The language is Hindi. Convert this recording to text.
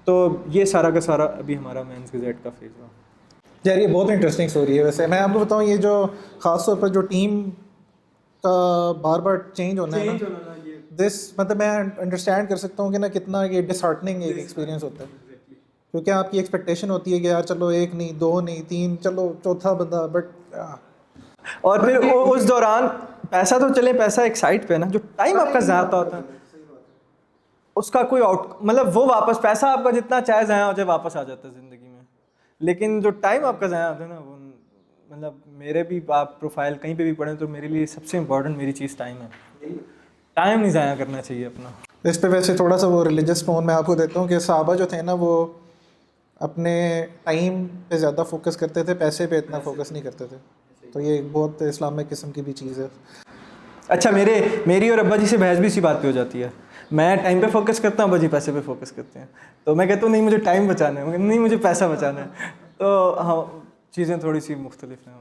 तो ये सारा का सारा अभी हमारा मेंस गज़ेट का फेज़ हुआ। यार ये बहुत इंटरेस्टिंग स्टोरी है। वैसे मैं आपको बताऊं, ये जो ख़ास तौर पर जो टीम का बार बार चेंज होना है ना, दिस मतलब मैं अंडरस्टैंड कर सकता हूँ कि ना कितना ये डिसहार्टनिंग एक एक्सपीरियंस होता है, क्योंकि आपकी एक्सपेक्टेशन होती है कि यार चलो एक नहीं, दो नहीं, तीन, चलो चौथा बंदा, बट और फिर उस दौरान पैसा तो चले, पैसा एक साइड पे ना, जो टाइम आपका ज़ाया होता है उसका कोई आउट मतलब वो वापस पैसा आपका जितना चाहे ज़ाया हो जाए वापस आ जाता है ज़िंदगी में, लेकिन जो टाइम आपका ज़ाया होता है ना वो मतलब मेरे भी आप प्रोफाइल कहीं पे भी पढ़ें तो मेरे लिए सबसे इम्पोर्टेंट मेरी चीज़ टाइम है। टाइम नहीं ज़ाया करना चाहिए अपना। इस पे वैसे थोड़ा सा वो रिलीजियस टोन मैं आपको देता हूँ कि सहाबा जो थे ना वो अपने टाइम पे ज़्यादा फोकस करते थे, पैसे पे इतना फोकस नहीं करते थे। तो ये एक बहुत इस्लामिक किस्म की भी चीज़ है। अच्छा, मेरी और अब्बा जी से बहस भी इसी बात पे हो जाती है। मैं टाइम पे फोकस करता हूँ, अब्बा जी पैसे पे फोकस करते हैं। तो मैं कहता हूँ नहीं मुझे टाइम बचाना है, नहीं मुझे पैसा बचाना है। तो हाँ, चीज़ें थोड़ी सी मुख्तलिफ हैं।